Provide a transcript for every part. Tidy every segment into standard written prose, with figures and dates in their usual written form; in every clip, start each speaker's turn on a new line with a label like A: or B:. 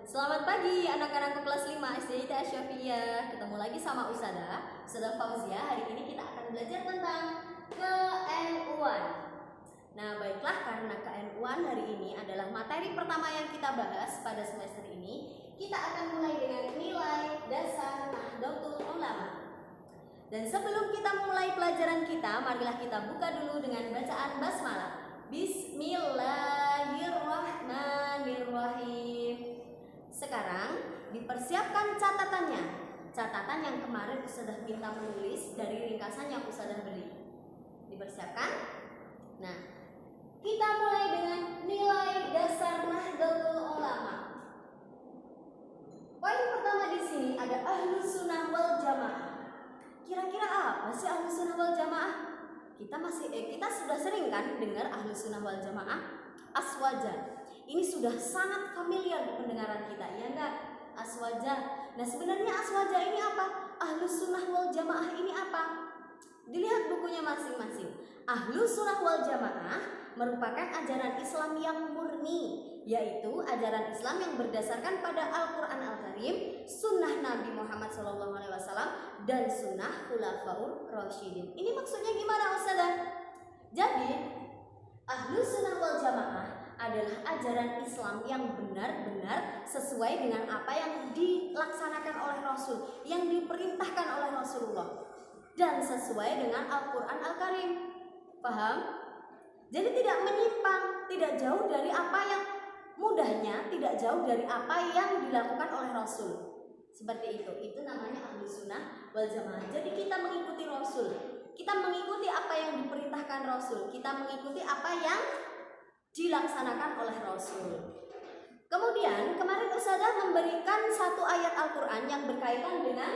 A: Selamat pagi anak-anakku kelas 5 SD ITS Syafiyah. Ketemu lagi sama Ustazah Fauzia. Hari ini kita akan belajar tentang KN1. Nah, baiklah, karena KN1 hari ini adalah materi pertama yang kita bahas pada semester ini, kita akan mulai dengan nilai dasar Nahdlatul Ulama. Dan sebelum kita mulai pelajaran kita, marilah kita buka dulu dengan bacaan basmalah. Bismillahirrahmanirrahim. Sekarang dipersiapkan catatannya. Catatan yang kemarin Ustazah minta menulis dari ringkasan yang Ustazah beri. Dipersiapkan? Nah, kita mulai dengan nilai dasar Nahdlatul Ulama. Poin pertama di sini ada Ahlus Sunnah wal Jamaah. Kira-kira apa sih Ahlus Sunnah wal Jamaah? Kita sudah sering kan dengar Ahlus Sunnah wal Jamaah? Aswaja. Ini sudah sangat familiar di pendengaran kita, ya enggak? Aswaja. Nah, sebenarnya aswaja ini apa? Ahlus Sunnah wal Jamaah ini apa? Dilihat bukunya masing-masing. Ahlus Sunnah wal Jamaah merupakan ajaran Islam yang murni, yaitu ajaran Islam yang berdasarkan pada Al-Quran Al-Karim, Sunnah Nabi Muhammad SAW, dan Sunnah Khulafaur Rasyidin. Ini maksudnya gimana, Ustazah? Jadi, Ahlus Sunnah wal Jamaah adalah ajaran Islam yang benar-benar sesuai dengan apa yang dilaksanakan oleh Rasul, yang diperintahkan oleh Rasulullah, dan sesuai dengan Al-Quran Al-Karim. Paham? Jadi tidak menyimpang, tidak jauh dari apa yang mudahnya, tidak jauh dari apa yang dilakukan oleh Rasul. Seperti itu namanya Ahlus Sunnah wal Jamaah. Jadi kita mengikuti Rasul, kita mengikuti apa yang diperintahkan Rasul, kita mengikuti apa yang dilaksanakan oleh Rasul. Kemudian kemarin Ustazah memberikan satu ayat Al-Quran yang berkaitan dengan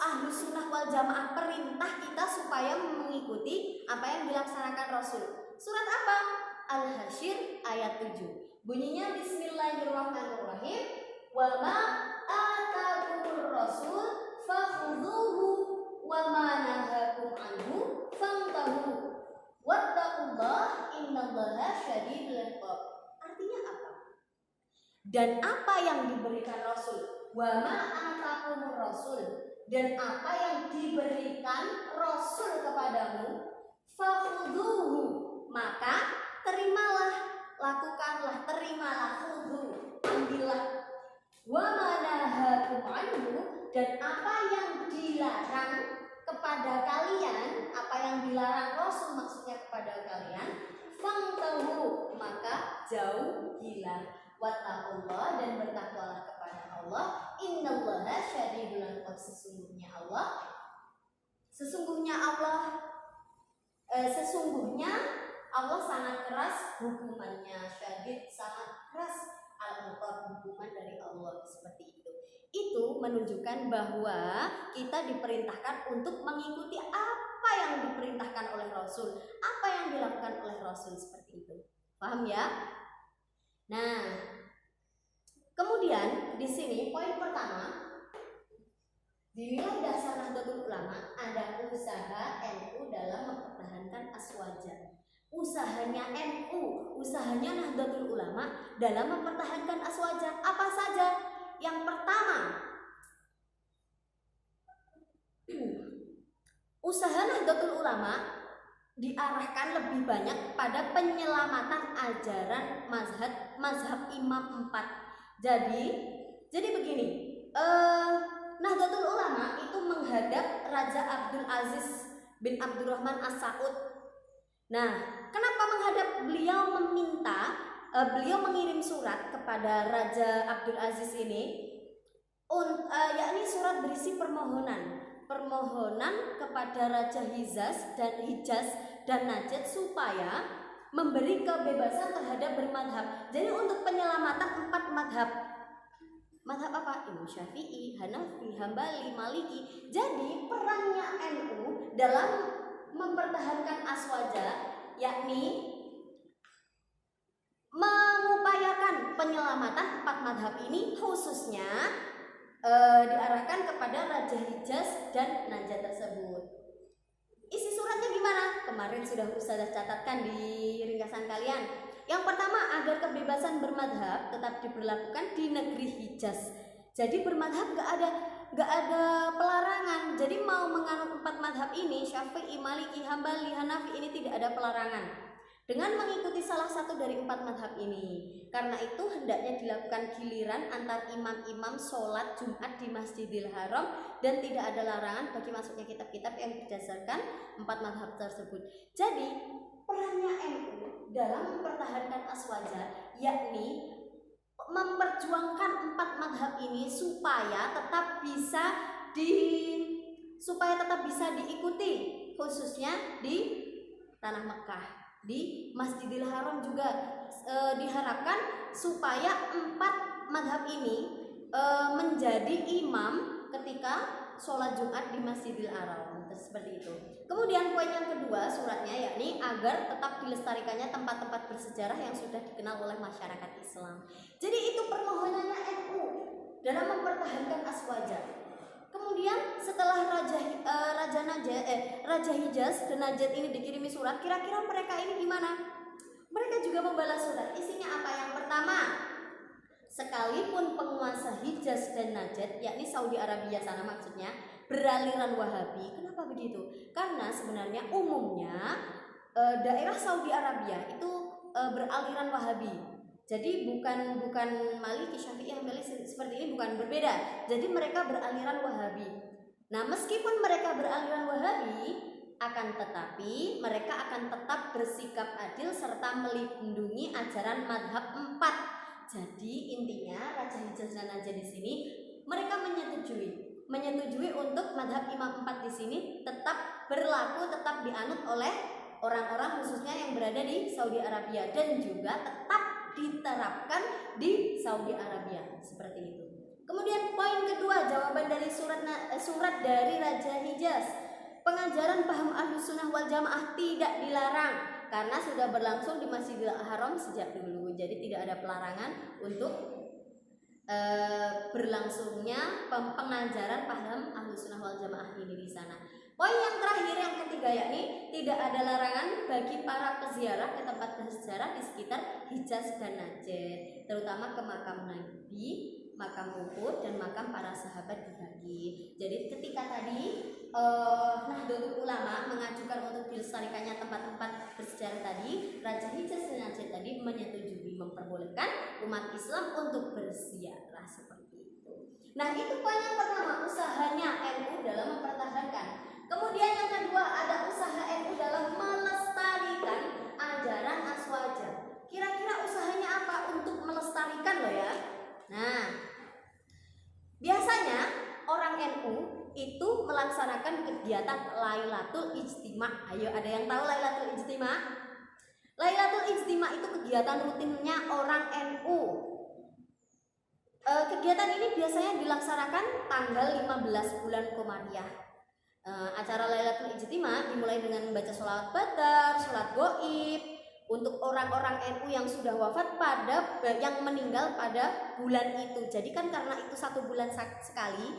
A: Ahlus Sunnah wal Jamaah, perintah kita supaya mengikuti apa yang dilaksanakan Rasul. Surat apa? Al-Hasyr ayat 7. Bunyinya Bismillahirrahmanirrahim. Wa ma atakumur rasul fakhudhuhu wa ma nahakum anhu fantahu. Wattaqullah innallaha syadidul iqab. Artinya apa? Dan apa yang diberikan Rasul? Wa ma atakumur rasul. Dan apa yang diberikan Rasul kepadamu, fakhudhuhu, maka terimalah, lakukanlah, terimalah, khudhu, ambillah. Wa ma nahakum anhu, dan apa yang dilarang kepada kalian, apa yang dilarang Rasul maksudnya kepada kalian, fangtahu, maka jauhilah. Wattaqullah, dan bertakwalah kepada Allah. Innallaha syadidul iqab, sesungguhnya Allah sangat keras hukumannya. Syadid, sangat keras, al-iqab, hukuman dari Allah. Seperti itu. Itu menunjukkan bahwa kita diperintahkan untuk mengikuti apa yang diperintahkan oleh Rasul, apa yang dilakukan oleh Rasul, seperti itu. Paham ya? Nah, kemudian di sini poin pertama, di nilai dasar Nahdlatul Ulama ada usaha NU dalam mempertahankan aswaja. Usahanya NU, usahanya Nahdlatul Ulama dalam mempertahankan aswaja apa saja? Yang pertama, usaha Nahdlatul Ulama diarahkan lebih banyak pada penyelamatan ajaran mazhab Imam 4. Jadi begini, Nahdlatul Ulama itu menghadap Raja Abdul Aziz bin Abdurrahman As-Saud. Nah, kenapa menghadap? Beliau mengirim surat kepada Raja Abdul Aziz ini, yakni surat berisi permohonan kepada Raja Hijaz dan Najd supaya memberi kebebasan terhadap bermadhab. Jadi untuk penyelamatan 4 madhab. Madhab apa? Imam Syafi'i, Hanafi, Hambali, Maliki. Jadi perannya NU dalam mempertahankan aswaja yakni mengupayakan penyelamatan 4 madhab ini, khususnya diarahkan kepada Raja Hijaz dan Najd tersebut. Isi suratnya gimana? Kemarin sudah Ustazah catatkan di ringkasan kalian. Yang pertama, agar kebebasan bermadhab tetap diberlakukan di negeri Hijaz. Jadi bermadhab gak ada pelarangan. Jadi mau menganut 4 madhab ini, Syafi'i, Maliki, Hambali, Hanafi, ini tidak ada pelarangan dengan mengikuti salah satu dari 4 madhab ini. Karena itu hendaknya dilakukan giliran antar imam-imam sholat Jumat di Masjidil Haram, dan tidak ada larangan bagi masuknya kitab-kitab yang berdasarkan 4 madhab tersebut. Jadi perannya NU dalam mempertahankan aswaja yakni memperjuangkan 4 madhab ini supaya tetap bisa diikuti, khususnya di tanah Mekah. Di Masjidil Haram juga diharapkan supaya 4 madhab ini menjadi imam ketika sholat Jumat di Masjidil Haram, seperti itu. Kemudian poin yang kedua suratnya yakni agar tetap dilestarikannya tempat-tempat bersejarah yang sudah dikenal oleh masyarakat Islam. Jadi itu permohonannya NU dalam mempertahankan aswaja. Kemudian setelah Raja Hijaz dan Najd ini dikirimi surat, kira-kira mereka ini gimana? Mereka juga membalas surat. Isinya apa? Yang pertama, sekalipun penguasa Hijaz dan Najd, yakni Saudi Arabia sana maksudnya, beraliran Wahabi. Kenapa begitu? Karena sebenarnya umumnya daerah Saudi Arabia itu beraliran Wahabi. Jadi bukan Maliki, Syafi'i, Hambali seperti ini, bukan, berbeda. Jadi mereka beraliran Wahabi. Nah, meskipun mereka beraliran Wahabi, akan tetapi mereka akan tetap bersikap adil serta melindungi ajaran madhab 4. Jadi intinya Raja Hijaz dan Najd di sini mereka menyetujui untuk madhab Imam 4 di sini tetap berlaku, tetap dianut oleh orang-orang khususnya yang berada di Saudi Arabia, dan juga tetap diterapkan di Saudi Arabia, seperti itu. Kemudian poin kedua, jawaban dari surat dari Raja Hijaz. Pengajaran paham Ahlus Sunnah wal Jamaah tidak dilarang karena sudah berlangsung di Masjidil Haram sejak dulu. Jadi tidak ada pelarangan untuk berlangsungnya pengajaran paham Ahlus Sunnah wal Jamaah ini di sana. Poin yang terakhir, yang ketiga, yakni tidak ada larangan bagi para peziarah ke tempat bersejarah di sekitar Hijaz dan Najd, terutama ke makam Nabi, makam Uhud, dan makam para sahabat dibagi. Jadi ketika tadi Nahdlatul Ulama mengajukan untuk dilestarikannya tempat-tempat bersejarah tadi, Raja Hijaz dan Najd tadi menyetujui memperbolehkan umat Islam untuk berziarah, seperti itu. Nah, itu poin yang pertama, usahanya NU dalam mempertahankan. Kemudian yang kedua, ada usaha NU dalam melestarikan ajaran aswaja. Kira-kira usahanya apa untuk melestarikan loh ya? Nah, biasanya orang NU itu melaksanakan kegiatan Lailatul Ijtima. Ayo, ada yang tahu Lailatul Ijtima? Lailatul Ijtima itu kegiatan rutinnya orang NU. Kegiatan ini biasanya dilaksanakan tanggal 15 bulan Komariah. Acara Lailatul Ijtima dimulai dengan membaca sholawat badar, sholat goib untuk orang-orang NU yang sudah wafat yang meninggal pada bulan itu. Jadi kan karena itu 1 bulan sekali,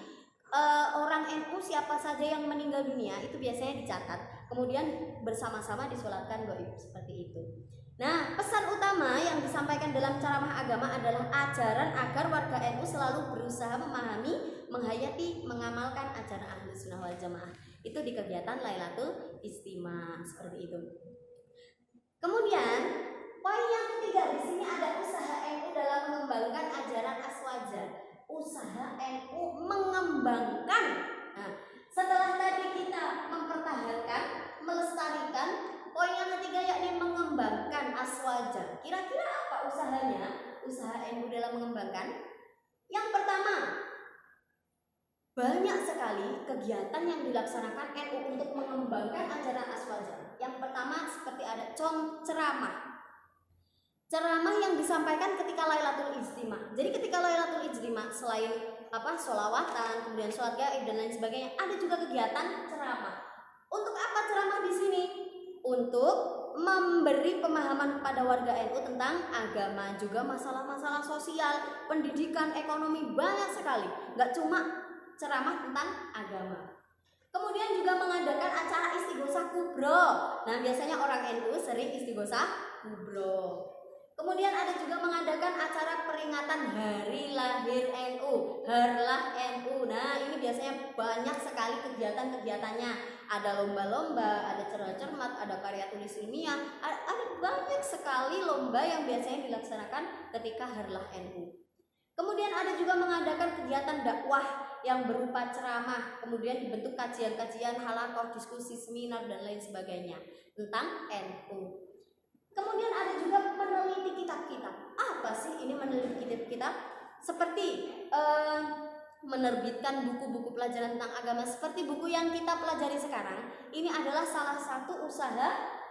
A: orang NU siapa saja yang meninggal dunia itu biasanya dicatat, kemudian bersama-sama disolatkan goib, seperti itu. Nah, pesan utama yang disampaikan dalam ceramah agama adalah ajaran agar warga NU selalu berusaha memahami, menghayati, mengamalkan ajaran Ahlus Sunnah wal Jamaah. Itu di kegiatan Lailatul Ijtima, seperti itu. Kemudian poin yang ketiga, di sini ada usaha NU dalam mengembangkan ajaran aswaja. Usaha NU mengembangkan. Nah, setelah tadi kita mempertahankan, melestarikan, poin yang ketiga yakni mengembangkan aswaja. Kira-kira apa usahanya? Usaha NU dalam mengembangkan. Yang pertama, banyak sekali kegiatan yang dilaksanakan NU untuk mengembangkan ajaran aswaja. Yang pertama seperti ada ceramah. Ceramah yang disampaikan ketika Lailatul Ijtima. Jadi ketika Lailatul Ijtima selain sholawatan, kemudian sholat gaib dan lain sebagainya, ada juga kegiatan ceramah. Untuk apa ceramah di sini? Untuk memberi pemahaman kepada warga NU tentang agama, juga masalah-masalah sosial, pendidikan, ekonomi, banyak sekali. Gak cuma ceramah tentang agama. Kemudian juga mengadakan acara istighosah kubro. Nah, biasanya orang NU sering istighosah kubro. peringatan Hari Lahir NU, Harlah NU. Nah, ini biasanya banyak sekali kegiatan-kegiatannya. Ada lomba-lomba, ada cermat, ada karya tulis ilmiah, ada banyak sekali lomba yang biasanya dilaksanakan ketika Harlah NU. Kemudian ada juga mengadakan kegiatan dakwah yang berupa ceramah, kemudian dibentuk kajian-kajian, halakoh, diskusi, seminar, dan lain sebagainya tentang NU. Kemudian ada juga meneliti kitab-kitab. Apa sih ini meneliti kitab-kitab? Seperti menerbitkan buku-buku pelajaran tentang agama seperti buku yang kita pelajari sekarang. Ini adalah salah satu usaha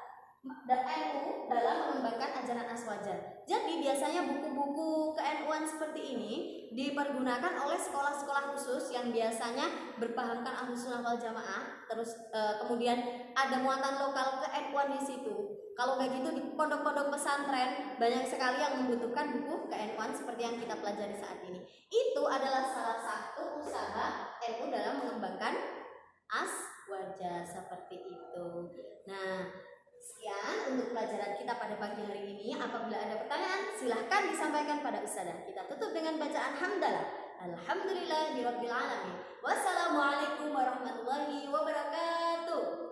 A: NU dalam mengembangkan ajaran Aswaja. Jadi biasanya buku-buku ke-NU-an seperti ini dipergunakan oleh sekolah-sekolah khusus yang biasanya berpahamkan Ahlussunnah wal Jamaah. Terus kemudian ada muatan lokal ke-NU-an di situ. Kalau kayak gitu di pondok-pondok pesantren banyak sekali yang membutuhkan buku ke-NU-an seperti yang kita pelajari saat ini. Itu adalah salah satu usaha NU dalam mengembangkan Aswaja seperti itu. Nah, sekian untuk pelajaran kita pada pagi hari ini. Apabila ada pertanyaan, silahkan disampaikan pada Ustazah. Kita tutup dengan bacaan hamdalah. Alhamdulillahirabbil alamin. Wassalamualaikum warahmatullahi wabarakatuh.